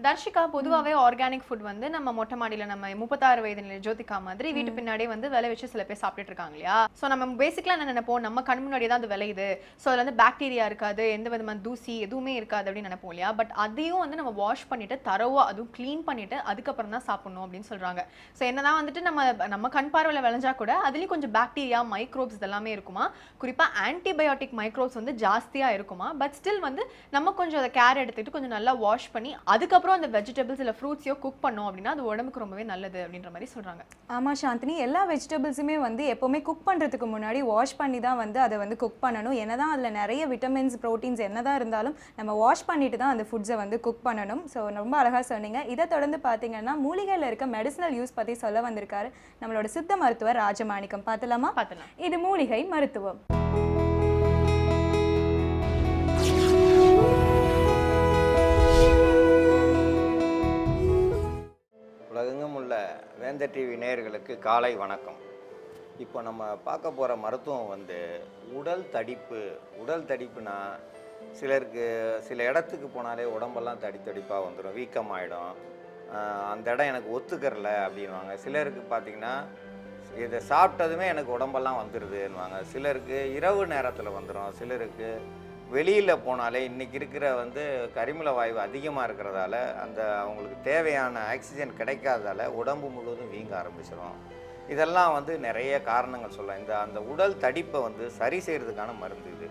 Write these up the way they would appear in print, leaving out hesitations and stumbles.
தர்ஷிகா, பொதுவாகவே organic food வந்து நம்ம மொட்டை மாடியில் நம்ம 36 வயது நிலை ஜோதிகா மாதிரி வீட்டு பின்னாடியே வந்து விளை வச்சு சில பேர் சாப்பிட்டுட்டு இருக்காங்க இல்லையா? ஸோ நம்ம பேசிக்கலாக என்ன நினைப்போம், நம்ம கண் முன்னாடியே தான் அது விளையுது, ஸோ அதில் வந்து பாக்டீரியா இருக்காது, எந்த விதமான தூசி எதுவுமே இருக்காது அப்படின்னு நினைப்போம் இல்லையா? பட் அதையும் வந்து நம்ம வாஷ் பண்ணிட்டு தரவா அதுவும் க்ளீன் பண்ணிட்டு அதுக்கப்புறம் தான் சாப்பிடணும் அப்படின்னு சொல்றாங்க. ஸோ என்னதான் வந்துட்டு நம்ம கண் பார்வையில் விளைஞ்சா கூட அதுலேயும் கொஞ்சம் பாக்டீரியா மைக்ரோப்ஸ் இதெல்லாமே இருக்குமா, குறிப்பாக ஆன்டிபயோட்டிக் மைக்ரோப்ஸ் வந்து ஜாஸ்தியாக இருக்குமா. பட் ஸ்டில் வந்து நம்ம கொஞ்சம் அதை கேர் எடுத்துக்கிட்டு கொஞ்சம் நல்லா வாஷ் பண்ணி அதுக்கப்புறம் அந்த வெஜிடபிள்ஸ் இல்ல ஃப்ரூட்ஸையோ குக் பண்ணோம் அப்படின்னா அது உடம்புக்கு ரொம்பவே நல்லது அப்படின்ற மாதிரி சொல்றாங்க. ஆமா சாந்தினி, எல்லா வெஜிடபிள்ஸுமே வந்து எப்பவுமே குக் பண்றதுக்கு முன்னாடி வாஷ் பண்ணி தான் வந்து அதை வந்து குக் பண்ணணும். என்னதான் அதுல நிறைய விட்டமின்ஸ் ப்ரோட்டீன்ஸ் என்னதான் இருந்தாலும் நம்ம வாஷ் பண்ணிட்டு தான் அந்த ஃபுட்ஸை வந்து குக் பண்ணணும். ஸோ ரொம்ப அழகா சொன்னீங்க. இதை தொடர்ந்து பார்த்தீங்கன்னா மூலிகையில் இருக்க மெடிசனல் யூஸ் பத்தி சொல்ல வந்திருக்காரு நம்மளோட சித்த மருத்துவர் ராஜமாணிக்கம். பார்த்தலாமா? இது மூலிகை மருத்துவம். உலகெங்கும் உள்ள வேந்த டிவி நேயர்களுக்கு காலை வணக்கம். இப்போ நம்ம பார்க்க போகிற மருத்துவம் வந்து உடல் தடிப்பு. உடல் தடிப்புனா சிலருக்கு சில இடத்துக்கு போனாலே உடம்பெல்லாம் தடிப்பாக வந்துடும், வீக்கமாகிடும், அந்த இடம் எனக்கு ஒத்துக்கறல அப்படின்வாங்க. சிலருக்கு பார்த்திங்கன்னா இதை சாப்பிட்டதுமே எனக்கு உடம்பெல்லாம் வந்துடுதுன்னுவாங்க. சிலருக்கு இரவு நேரத்தில் வந்துடும். சிலருக்கு வெளியில் போனாலே இன்றைக்கி இருக்கிற வந்து கரிமல வாயு அதிகமாக இருக்கிறதால அந்த அவங்களுக்கு தேவையான ஆக்சிஜன் கிடைக்காததால் உடம்பு முழுவதும் வீங்க ஆரம்பிச்சிடும். இதெல்லாம் வந்து நிறைய காரணங்கள் சொல்லலாம். அந்த உடல் தடிப்பை வந்து சரி செய்கிறதுக்கான மருந்து இது.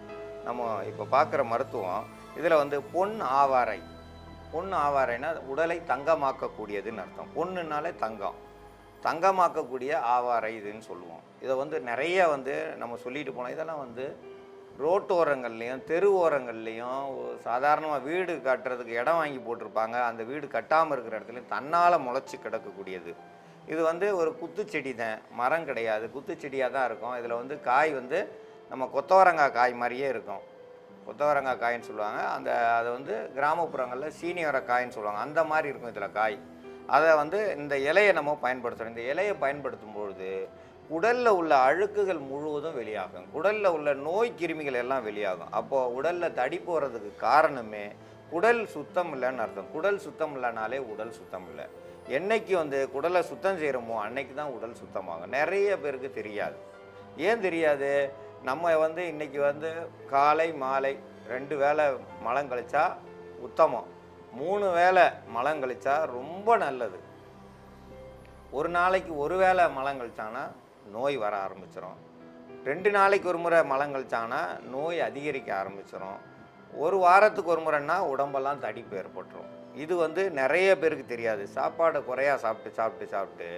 நம்ம இப்போ பார்க்குற மருத்துவம் இதில் வந்து பொன் ஆவாரை. பொன் ஆவாரைனா உடலை தங்கமாக்கக்கூடியதுன்னு அர்த்தம். பொண்ணுனாலே தங்கமாக்கக்கூடிய ஆவாரை இதுன்னு சொல்லுவோம். இதை வந்து நிறைய வந்து நம்ம சொல்லிட்டு போனோம். இதெல்லாம் வந்து ரோட்டோரங்கள்லேயும் தெரு ஓரங்கள்லேயும் சாதாரணமாக வீடு கட்டுறதுக்கு இடம் வாங்கி போட்டிருப்பாங்க. அந்த வீடு கட்டாமல் இருக்கிற இடத்துலையும் தன்னால் முளைச்சி கிடக்கக்கூடியது. இது வந்து ஒரு குத்துச்செடி தான், மரம் கிடையாது, குத்துச்செடியாக தான் இருக்கும். இதில் வந்து காய் வந்து நம்ம கொத்தவரங்காய் காய் மாதிரியே இருக்கும். கொத்தவரங்காய் காயின்னு சொல்லுவாங்க. அதை வந்து கிராமப்புறங்களில் சீனியர காயின்னு சொல்லுவாங்க. அந்த மாதிரி இருக்கும் இதில் காய். அதை வந்து இந்த இலையை நம்ம பயன்படுத்துகிறோம். இந்த இலையை பயன்படுத்தும் பொழுது உடலில் உள்ள அழுக்குகள் முழுவதும் வெளியாகும். உடலில் உள்ள நோய் கிருமிகள் எல்லாம் வெளியாகும். அப்போது உடலில் தடிப்பு வர்றதுக்கு காரணமே குடல் சுத்தம் இல்லைன்னு அர்த்தம். குடல் சுத்தம் இல்லைனாலே உடல் சுத்தம் இல்லை. என்னைக்கு வந்து குடலை சுத்தம் செய்கிறோமோ அன்னைக்கு தான் உடல் சுத்தமாகும். நிறைய பேருக்கு தெரியாது. ஏன் தெரியாது? நம்ம வந்து இன்றைக்கி வந்து காலை மாலை 2 வேளை மலம் கழிச்சா உத்தமம், 3 வேளை மலம் கழிச்சா ரொம்ப நல்லது. ஒரு நாளைக்கு 1 வேளை மலம் கழிச்சானா நோய் வர ஆரம்பிச்சிடும். 2 நாளைக்கு ஒரு முறை மலம் கழிச்சாங்கன்னா நோய் அதிகரிக்க ஆரம்பிச்சிடும். 1 வாரத்துக்கு ஒரு முறைன்னா உடம்பெல்லாம் தடிப்பு ஏற்பட்டுரும். இது வந்து நிறைய பேருக்கு தெரியாது. சாப்பாடை குறையா சாப்பிட்டு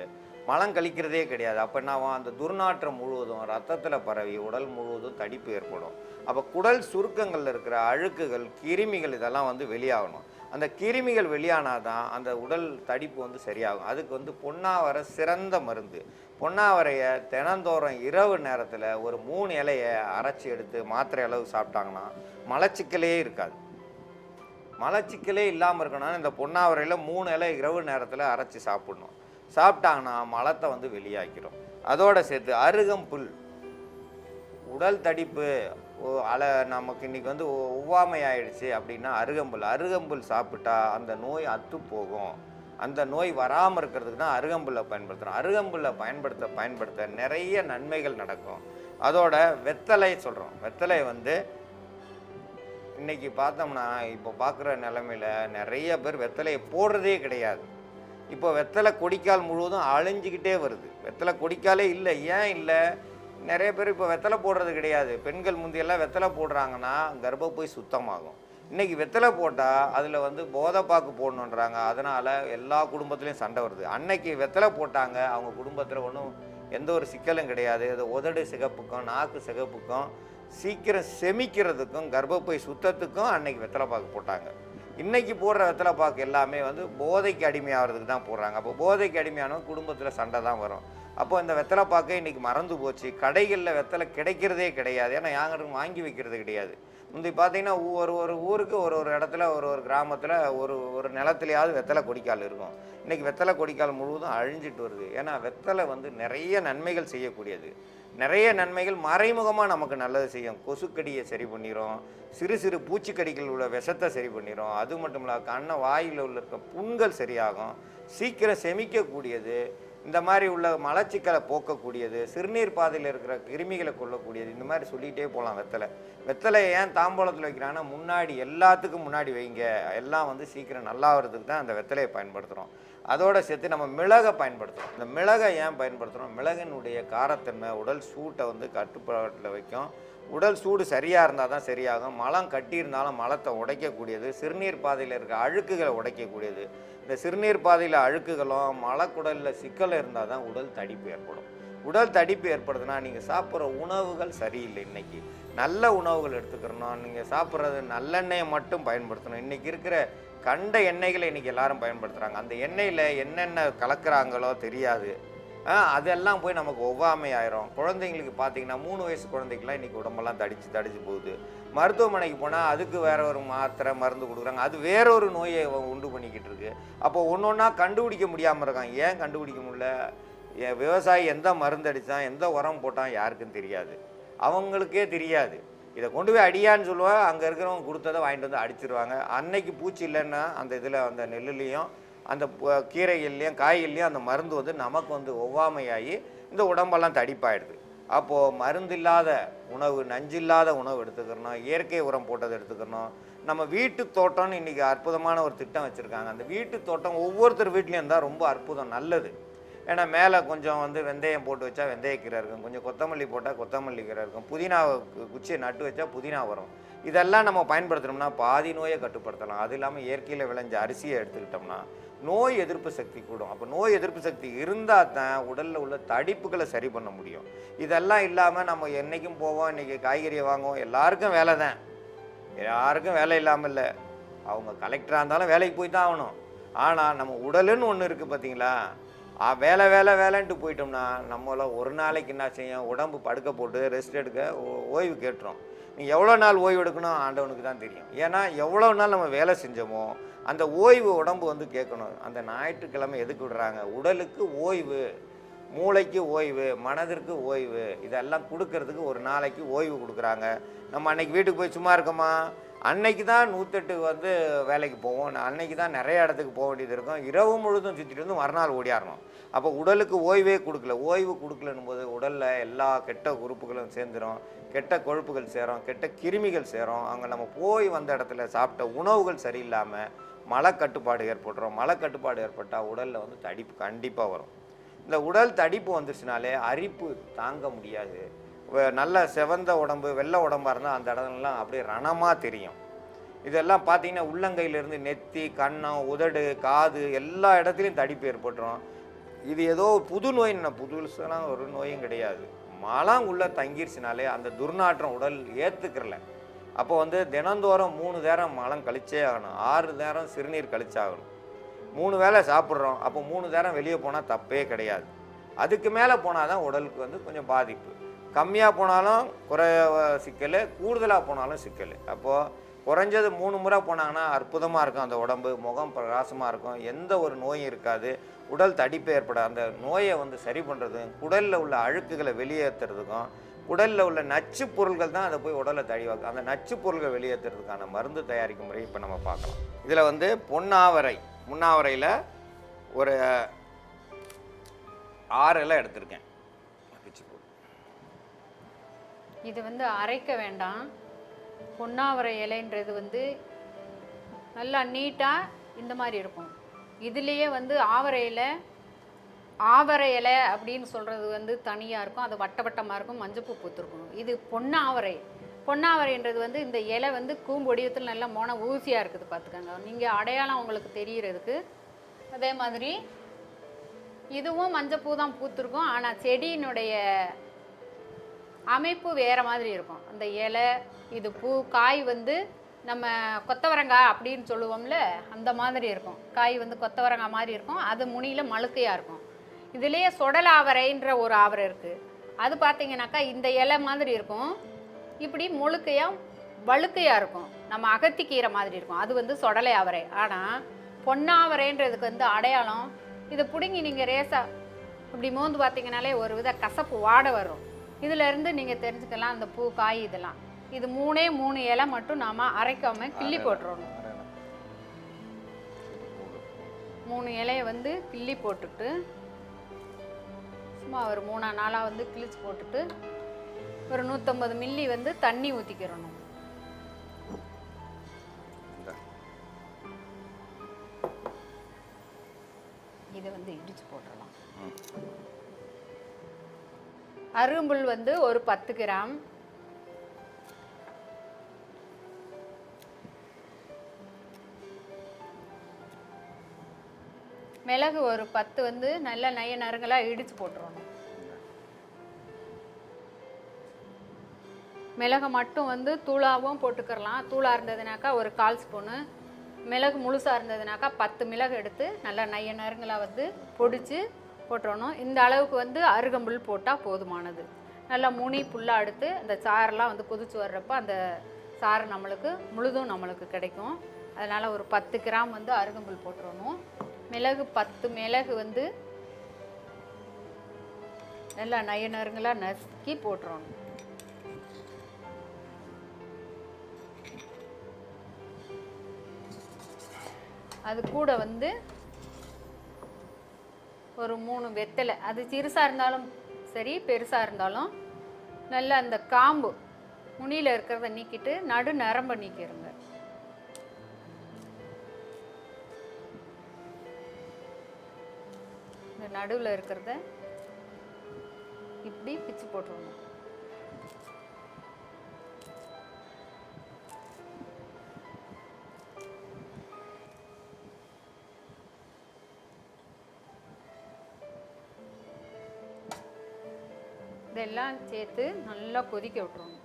மலம் கழிக்கிறதே கிடையாது. அப்போ என்னாவும் அந்த துர்நாற்றம் முழுவதும் ரத்தத்தில் பரவி உடல் முழுவதும் தடிப்பு ஏற்படும். அப்போ குடல் சுருக்கங்களில் இருக்கிற அழுக்குகள் கிருமிகள் இதெல்லாம் வந்து வெளியாகணும். அந்த கிருமிகள் வெளியானாதான் அந்த உடல் தடிப்பு வந்து சரியாகும். அதுக்கு வந்து பொன்னாவரை சிறந்த மருந்து. பொன்னாவரையை தினந்தோறும் இரவு நேரத்தில் ஒரு 3 இலையை அரைச்சி எடுத்து மாத்திரை அளவு சாப்பிட்டாங்கன்னா மலச்சிக்கலே இருக்காது. மலச்சிக்கலே இல்லாமல் இருக்கணும்னா இந்த பொன்னாவரையில் 3 இலை இரவு நேரத்தில் அரைச்சி சாப்பிடணும். சாப்பிட்டாங்கன்னா மலத்தை வந்து வெளியாக்கிறோம். அதோடு சேர்த்து அருகம்புல். உடல் தடிப்பு நமக்கு இன்றைக்கி வந்து ஒவ்வாமை ஆயிடுச்சு அப்படின்னா அருகம்புல் சாப்பிட்டா அந்த நோய் அத்து போகும். அந்த நோய் வராமல் இருக்கிறதுக்கு தான் அருகம்புல்லை பயன்படுத்துகிறோம். அருகம்புல்லை பயன்படுத்த நிறைய நன்மைகள் நடக்கும். அதோட வெத்தலை சொல்கிறோம். வெத்தலை வந்து இன்றைக்கி பார்த்தோம்னா இப்போ பார்க்குற நிலைமையில் நிறைய பேர் வெத்தலையை போடுறதே கிடையாது. இப்போ வெத்தலை கொடிக்கால் முழுவதும் அழிஞ்சிக்கிட்டே வருது. வெத்தலை கொடிக்காலே இல்லை. ஏன் இல்லை? நிறைய பேர் இப்போ வெத்தலை போடுறது கிடையாது. பெண்கள் முந்தியெல்லாம் வெத்தலை போடுறாங்கன்னா கர்ப்பப்பை சுத்தமாகும். இன்றைக்கி வெத்தலை போட்டால் அதில் வந்து போதைப்பாக்கு போடணுன்றாங்க. அதனால் எல்லா குடும்பத்துலேயும் சண்டை வருது. அன்னைக்கு வெத்தலை போட்டாங்க, அவங்க குடும்பத்தில் ஒன்றும் எந்த ஒரு சிக்கலும் கிடையாது. அது உதடு சிகப்புக்கும் நாக்கு சிகப்புக்கும் சீக்கிரம் செமிக்கிறதுக்கும் கர்ப்பப்பை சுத்தத்துக்கும் அன்னைக்கு வெத்தலை பாக்கு போட்டாங்க. இன்றைக்கி போடுற வெத்தலை பாக்கு எல்லாமே வந்து போதைக்கு அடிமையாகிறதுக்கு தான் போடுறாங்க. அப்போ போதைக்கு அடிமையானவங்க குடும்பத்தில் சண்டை தான் வரும். அப்போ இந்த வெத்தலை பாக்கை இன்றைக்கி மறந்து போச்சு. கடைகளில் வெத்தலை கிடைக்கிறதே கிடையாது. ஏன்னா யாரும் வாங்கி வைக்கிறது கிடையாது. முந்தி பார்த்தீங்கன்னா ஒரு ஒரு ஊருக்கு ஒரு ஒரு இடத்துல ஒரு ஒரு கிராமத்தில் ஒரு ஒரு நிலத்துலையாவது வெத்தலை கொடிக்கால் இருக்கும். இன்றைக்கி வெத்தலை கொடிக்கால் முழுவதும் அழிஞ்சிட்டு வருது. ஏன்னா வெத்தலை வந்து நிறைய நன்மைகள் செய்யக்கூடியது. நிறைய நன்மைகள் மறைமுகமாக நமக்கு நல்லது செய்யும். கொசுக்கடியை சரி பண்ணிடும், சிறு சிறு பூச்சிக்கடிகள் உள்ள விஷத்தை சரி பண்ணிடும். அது மட்டும் இல்லாமல் கண்ணை வாயில் உள்ள இருக்க புண்கள் சரியாகும், சீக்கிரம் செமிக்கக்கூடியது, இந்த மாதிரி உள்ள மலச்சிக்கலை போக்கக்கூடியது, சிறுநீர் பாதையில் இருக்கிற கிருமிகளை கொல்லக்கூடியது. இந்த மாதிரி சொல்லிகிட்டே போகலாம். வெத்தலை ஏன் தாம்பூலத்தில் வைக்கிறாங்கன்னா, முன்னாடி எல்லாத்துக்கும் முன்னாடி வைங்க, எல்லாம் வந்து சீக்கிரம் நல்லா வர்றதுக்கு தான் அந்த வெத்தலையை பயன்படுத்துகிறோம். அதோடு சேர்த்து நம்ம மிளகை பயன்படுத்துகிறோம். இந்த மிளகை ஏன் பயன்படுத்துகிறோம்? மிளகினுடைய காரத்தன்மை உடல் சூட்டை வந்து கட்டுப்பாட்டில் வைக்கும். உடல் சூடு சரியாக இருந்தால் தான் சரியாகும். மலம் கட்டியிருந்தாலும் மலத்தை உடைக்கக்கூடியது, சிறுநீர் பாதையில் இருக்க அழுக்குகளை உடைக்கக்கூடியது. இந்த சிறுநீர் பாதையில் அழுக்குகளும் மலக்குடலில் சிக்கல் இருந்தால் தான் உடல் தடிப்பு ஏற்படும். உடல் தடிப்பு ஏற்படுதுன்னா நீங்கள் சாப்பிட்ற உணவுகள் சரியில்லை. இன்றைக்கி நல்ல உணவுகள் எடுத்துக்கிறணும். நீங்கள் சாப்பிட்றது நல்லெண்ணெயை மட்டும் பயன்படுத்தணும். இன்றைக்கி இருக்கிற கண்ட எண்ணெய்களை இன்றைக்கி எல்லாரும் பயன்படுத்துகிறாங்க. அந்த எண்ணெயில் என்னென்ன கலக்கிறாங்களோ தெரியாது. அதெல்லாம் போய் நமக்கு ஒவ்வாமை ஆயிரும். குழந்தைங்களுக்கு பார்த்தீங்கன்னா 3 வயசு குழந்தைக்கெலாம் இன்றைக்கி உடம்பெல்லாம் தடிச்சு போகுது. மருத்துவமனைக்கு போனால் அதுக்கு வேற ஒரு மாத்திரை மருந்து கொடுக்குறாங்க. அது வேற ஒரு நோயை உண்டு பண்ணிக்கிட்டு இருக்கு. அப்போ ஒன்று ஒன்றா கண்டுபிடிக்க முடியாமல் இருக்காங்க. ஏன் கண்டுபிடிக்க முடியல? விவசாயி எந்த மருந்து அடித்தான், எந்த உரம் போட்டான் யாருக்கும் தெரியாது. அவங்களுக்கே தெரியாது. இதை கொண்டு போய் அடியான்னு சொல்லுவாங்க. அங்கே இருக்கிறவங்க கொடுத்ததை வாங்கிட்டு வந்து அடிச்சிருவாங்க. அன்னைக்கு பூச்சி இல்லைன்னா அந்த இதில் அந்த நெல்லுலேயும் அந்த கீரைகள்லையும் காய்கள்லையும் அந்த மருந்து வந்து நமக்கு வந்து ஒவ்வாமையாகி இந்த உடம்பெல்லாம் தடிப்பாயிடுது. அப்போது மருந்து இல்லாத உணவு, நஞ்சில்லாத உணவு எடுத்துக்கிறணும், இயற்கை உரம் போட்டதை எடுத்துக்கணும். நம்ம வீட்டு தோட்டம்னு இன்றைக்கி அற்புதமான ஒரு திட்டம் வச்சுருக்காங்க. அந்த வீட்டு தோட்டம் ஒவ்வொருத்தர் வீட்லேயும் தான் ரொம்ப அற்புதம், நல்லது. ஏன்னா மேலே கொஞ்சம் வந்து வெந்தயம் போட்டு வச்சா வெந்தயக்கீரை இருக்கும், கொஞ்சம் கொத்தமல்லி போட்டால் கொத்தமல்லி கீரை இருக்கும், புதினா குச்சியை நட்டு வச்சா புதினா வரும். இதெல்லாம் நம்ம பயன்படுத்தினோம்னா பாதி நோயை கட்டுப்படுத்தலாம். அது இல்லாமல் இயற்கையில் விளைஞ்ச அரிசியை எடுத்துக்கிட்டோம்னா நோய் எதிர்ப்பு சக்தி கூடும். அப்போ நோய் எதிர்ப்பு சக்தி இருந்தால் தான் உடலில் உள்ள தடிப்புகளை சரி பண்ண முடியும். இதெல்லாம் இல்லாமல் நம்ம என்றைக்கும் போவோம், இன்றைக்கி காய்கறியை வாங்குவோம். எல்லாருக்கும் வேலை தான், யாருக்கும் வேலை இல்லாமல் இல்லை. அவங்க கலெக்டராக இருந்தாலும் வேலைக்கு போய் தான் ஆகணும். ஆனால் நம்ம உடலுன்னு ஒன்று இருக்குது பார்த்தீங்களா, வேலைன்ட்டு போயிட்டோம்னா நம்மள ஒரு நாளைக்கு என்ன செய்யும், உடம்பு படுக்க போட்டு ரெஸ்ட் எடுக்க ஓய்வு கேட்டுரும். நீ எவ்வளோ நாள் ஓய்வு எடுக்கணும் ஆண்டவனுக்கு தான் தெரியும். ஏன்னா எவ்வளோ நாள் நம்ம வேலை செஞ்சோமோ அந்த ஓய்வு உடம்பு வந்து கேட்கணும். அந்த ஞாயிற்றுக்கிழமை எதுக்கு விடுறாங்க? உடலுக்கு ஓய்வு, மூளைக்கு ஓய்வு, மனதிற்கு ஓய்வு, இதெல்லாம் கொடுக்கறதுக்கு ஒரு நாளைக்கு ஓய்வு கொடுக்குறாங்க. நம்ம அன்னைக்கு வீட்டுக்கு போய் சும்மா இருக்கோமா? அன்னைக்கு தான் 108 வந்து வேலைக்கு போவோம். அன்னைக்கு தான் நிறைய இடத்துக்கு போக வேண்டியது இருக்கும். இரவு முழுதும் சுற்றிட்டு வந்து மறுநாள் ஓடியாரணும். அப்போ உடலுக்கு ஓய்வே கொடுக்கல. ஓய்வு கொடுக்கலன்னும் போது உடலில் எல்லா கெட்ட உறுப்புகளும் சேர்ந்துடும், கெட்ட கொழுப்புகள் சேரும், கெட்ட கிருமிகள் சேரும். அங்கே நம்ம போய் வந்த இடத்துல சாப்பிட்ட உணவுகள் சரியில்லாமல் மலக்கட்டுப்பாடு ஏற்படுறோம். மலக்கட்டுப்பாடு ஏற்பட்டால் உடலில் வந்து தடிப்பு கண்டிப்பாக வரும். இந்த உடல் தடிப்பு வந்துச்சுனாலே அரிப்பு தாங்க முடியாது. நல்ல செவந்த உடம்பு, வெள்ளை உடம்பாக இருந்தால் அந்த இடத்துலலாம் அப்படியே ரணமாக தெரியும். இதெல்லாம் பார்த்தீங்கன்னா உள்ளங்கையிலேருந்து நெத்தி, கன்னம், உதடு, காது எல்லா இடத்துலையும் தடிப்பு ஏற்பட்டுரும். இது ஏதோ புது நோயின்னு, புதுசாலாம் ஒரு நோயும் கிடையாது. மலம் உள்ளே தங்கிருச்சுனாலே அந்த துர்நாற்றம் உடல் ஏற்றுக்கிறல. அப்போ வந்து தினந்தோறும் 3 நேரம் மலம் கழிச்சே ஆகணும், 6 நேரம் சிறுநீர் கழிச்சாகணும். 3 வேளை சாப்பிட்றோம், அப்போ 3 நேரம் வெளியே போனால் தப்பே கிடையாது. அதுக்கு மேலே போனால் தான் உடலுக்கு வந்து கொஞ்சம் பாதிப்பு. கம்மியாக போனாலும் சிக்கல், கூடுதலாக போனாலும் சிக்கல். அப்போது குறைஞ்சது 3 முறை போனாங்கன்னா அற்புதமாக இருக்கும். அந்த உடம்பு முகம் பிரகாசமாக இருக்கும், எந்த ஒரு நோயும் இருக்காது, உடல் தடிப்பு ஏற்படாது. அந்த நோயை வந்து சரி பண்ணுறதுக்கும் உடலில் உள்ள அழுக்குகளை வெளியேற்றுறதுக்கும் உடலில் உள்ள நச்சு பொருள்கள் தான் அதை போய் உடலை தடிவாக்கும். அந்த நச்சு பொருள்கள் வெளியேற்றுறதுக்கான மருந்து தயாரிக்கும் முறை இப்போ நம்ம பார்க்கலாம். இதில் வந்து முன்னாவரையில் ஒரு 6 இலை எடுத்திருக்கேன். இது வந்து அரைக்க வேண்டாம். பொன்னாவரை இலைன்றது வந்து நல்லா நீட்டாக இந்த மாதிரி இருக்கும். இதுலேயே வந்து ஆவரை இலை அப்படின்னு சொல்கிறது வந்து தனியாக இருக்கும், அது வட்டமாக இருக்கும், மஞ்சப்பூ பூத்துருக்கும். இது பொன்னாவரைன்றது வந்து இந்த இலை வந்து கூம்பொடியத்தில் நல்லா மோன ஊசியாக இருக்குது பார்த்துக்கோங்க. நீங்கள் அடையாளம் உங்களுக்கு தெரிகிறதுக்கு. அதே மாதிரி இதுவும் மஞ்சப்பூ தான் பூத்துருக்கும், ஆனால் செடியினுடைய அமைப்பு வேறு மாதிரி இருக்கும். அந்த இலை, இது பூ, காய் வந்து நம்ம கொத்தவரங்காய் அப்படின்னு சொல்லுவோம்ல, அந்த மாதிரி இருக்கும். காய் வந்து கொத்தவரங்காய் மாதிரி இருக்கும், அது முனியில் மழுக்கையாக இருக்கும். இதுலேயே சொடலாவரைன்ற ஒரு ஆவரை இருக்குது. அது பார்த்தீங்கன்னாக்கா இந்த இலை மாதிரி இருக்கும், இப்படி முழுக்கையாக வழுக்கையாக இருக்கும், நம்ம அகத்திக்கீரை மாதிரி இருக்கும், அது வந்து சொடலை அவரை. ஆனால் பொன்னாவரைன்றதுக்கு வந்து அடையாளம், இதை பிடுங்கி நீங்கள் ரேசாக இப்படி மோந்து பார்த்தீங்கனாலே ஒரு வித கசப்பு வாடை வரும். இதிலேருந்து நீங்கள் தெரிஞ்சுக்கலாம் அந்த பூ காய் இதெல்லாம். இது 3 இலை மட்டும் நாம் அரைக்காமல் கிள்ளி போட்டுறணும். 3 இலையை வந்து கிள்ளி போட்டுட்டு சும்மா ஒரு 3-4 வந்து கிழிச்சு போட்டுட்டு ஒரு 150 மில்லி வந்து தண்ணி ஊற்றிக்கிறணும். இதை வந்து இடிச்சு போட்டுடலாம். அருகம்புல் வந்து ஒரு 10 கிராம், மிளகு ஒரு 10 வந்து நல்ல நய நறுங்களாக இடிச்சு போட்டுருணும். மிளகு மட்டும் வந்து தூளாகவும் போட்டுக்கிறலாம். தூளாக இருந்ததுனாக்கா ஒரு 1/4 ஸ்பூனு, மிளகு முழுசாக இருந்ததுனாக்கா 10 மிளகு எடுத்து நல்லா நய நறுங்களாக வந்து பொடிச்சு போட்டுறணும். இந்த அளவுக்கு வந்து அருகம்புல் போட்டால் போதுமானது. நல்லா முனி புல்லாக எடுத்து அந்த சாரெல்லாம் வந்து கொதிச்சு வர்றப்போ அந்த சாறு நம்மளுக்கு முழுதும் நம்மளுக்கு கிடைக்கும். அதனால் ஒரு 10 கிராம் வந்து அருகம்புல் போட்டுறணும். மிளகு 10 மிளகு வந்து நல்லா நய நறுங்களாக நசுக்கி போட்டுறணும். அது கூட வந்து ஒரு 3 வெத்தலை, அது சிறுசாக இருந்தாலும் சரி பெருசாக இருந்தாலும் நல்லா அந்த காம்பு முனியில் இருக்கிறத நீக்கிட்டு நடு நரம்ப நீக்கிடுங்க. இந்த நடுவில் இருக்கிறத இப்படி பிச்சு போட்டுருணும். இதெல்லாம் சேர்த்து நல்லா கொதிக்க விட்டுருணும்.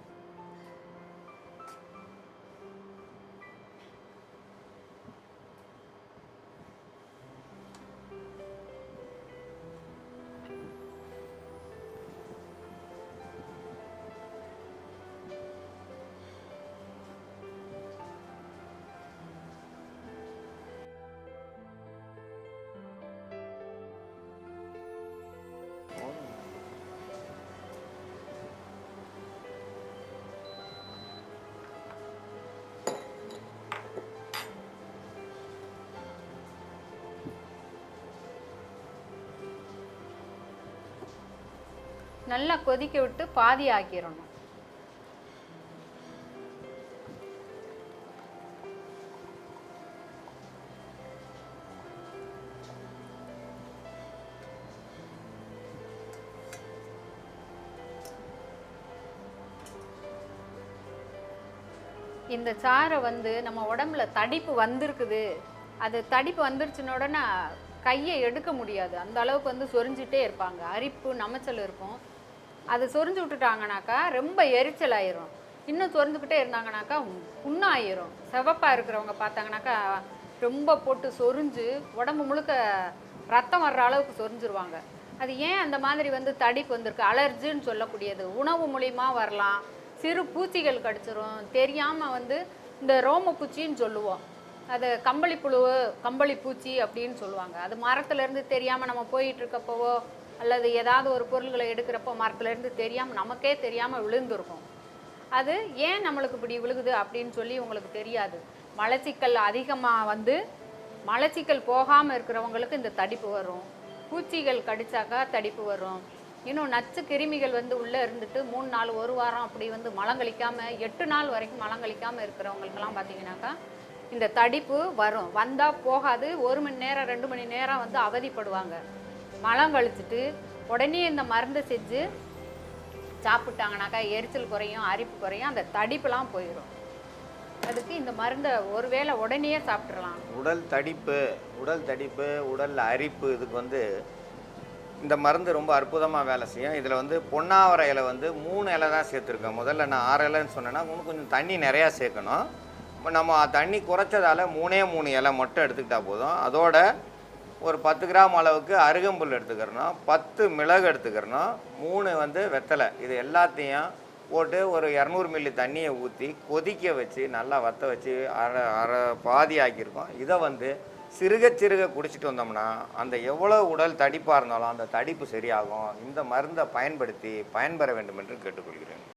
நல்லா கொதிக்க விட்டு பாதி ஆக்கிடணும். இந்த சாறை வந்து நம்ம உடம்புல தடிப்பு வந்திருக்குது, அது தடிப்பு வந்துருச்சுன உடனே கையை எடுக்க முடியாது, அந்த அளவுக்கு வந்து சொரிஞ்சிட்டே இருப்பாங்க, அரிப்பு நமைச்சல் இருக்கும். அது சொரிஞ்சு விட்டுட்டாங்கனாக்கா ரொம்ப எரிச்சல் ஆயிரும். இன்னும் சொரிஞ்சுக்கிட்டே இருந்தாங்கனாக்கா புண்ணாயிரும். செவப்பாக இருக்கிறவங்க பார்த்தாங்கனாக்கா ரொம்ப போட்டு சொரிஞ்சு உடம்பு முழுக்க ரத்தம் வர்ற அளவுக்கு சொரிஞ்சிருவாங்க. அது ஏன் அந்த மாதிரி வந்து தடிப்பு வந்திருக்கு? அலர்ஜின்னு சொல்லக்கூடியது. உணவு மூலிமா வரலாம், சிறு பூச்சிகள் கடிச்சிரும், தெரியாமல் வந்து இந்த ரோம பூச்சின்னு சொல்லுவோம், அது கம்பளி புழு, கம்பளி பூச்சி அப்படின்னு சொல்லுவாங்க. அது மரத்துலேருந்து தெரியாமல் நம்ம போயிட்டு இருக்கப்போவோ அல்லது ஏதாவது ஒரு பொருள்களை எடுக்கிறப்போ மரத்துலேருந்து தெரியாமல் நமக்கே தெரியாமல் விழுந்துருக்கும். அது ஏன் நம்மளுக்கு இப்படி விழுகுது அப்படின்னு சொல்லி உங்களுக்கு தெரியாது. மலச்சிக்கல் அதிகமாக வந்து மலச்சிக்கல் போகாமல் இருக்கிறவங்களுக்கு இந்த தடிப்பு வரும். பூச்சிகள் கடிச்சாக்கா தடிப்பு வரும். இன்னும் நச்சு கிருமிகள் வந்து உள்ளே இருந்துட்டு 3 நாள் 1 வாரம் அப்படி வந்து மலங்கழிக்காமல் 8 நாள் வரைக்கும் மலங்கழிக்காமல் இருக்கிறவங்களுக்கெல்லாம் பார்த்தீங்கன்னாக்கா இந்த தடிப்பு வரும். வந்தால் போகாது, 1 மணி நேரம் 2 மணி நேரம் வந்து அவதிப்படுவாங்க. மலம் கழிச்சிட்டு உடனே இந்த மருந்தை செஞ்சு சாப்பிட்டாங்கனாக்கா எரிச்சல் குறையும், அரிப்பு குறையும், அந்த தடிப்புலாம் போயிடும். அதுக்கு இந்த மருந்தை ஒருவேளை உடனே சாப்பிட்றலாம். உடல் தடிப்பு, உடல் அரிப்பு, இதுக்கு வந்து இந்த மருந்து ரொம்ப அற்புதமாக வேலை செய்யும். இதில் வந்து பொன்னாவரை இலை வந்து 3 இலை தான் சேர்த்துருக்கேன். முதல்ல நான் 6 இலைன்னு சொன்னேன்னா இன்னும் கொஞ்சம் தண்ணி நிறையா சேர்க்கணும். இப்போ நம்ம தண்ணி குறைச்சதால் 3 இலை மட்டும் எடுத்துக்கிட்டால் போதும். அதோட ஒரு 10 கிராம் அளவுக்கு அருகம்புல் எடுத்துக்கிறணும், 10 மிளகு எடுத்துக்கிறணும், 3 வந்து வெத்தலை. இது எல்லாத்தையும் போட்டு ஒரு 200 மில்லி தண்ணியை ஊற்றி கொதிக்க வச்சு நல்லா வற்ற வச்சு அரை பாதி ஆக்கியிருக்கோம். இதை வந்து சிறுக சிறுக குடிச்சிட்டு வந்தோம்னா அந்த எவ்வளோ உடல் தடிப்பாக இருந்தாலும் அந்த தடிப்பு சரியாகும். இந்த மருந்தை பயன்படுத்தி பயன்பெற வேண்டும் என்று கேட்டுக்கொள்கிறேன்.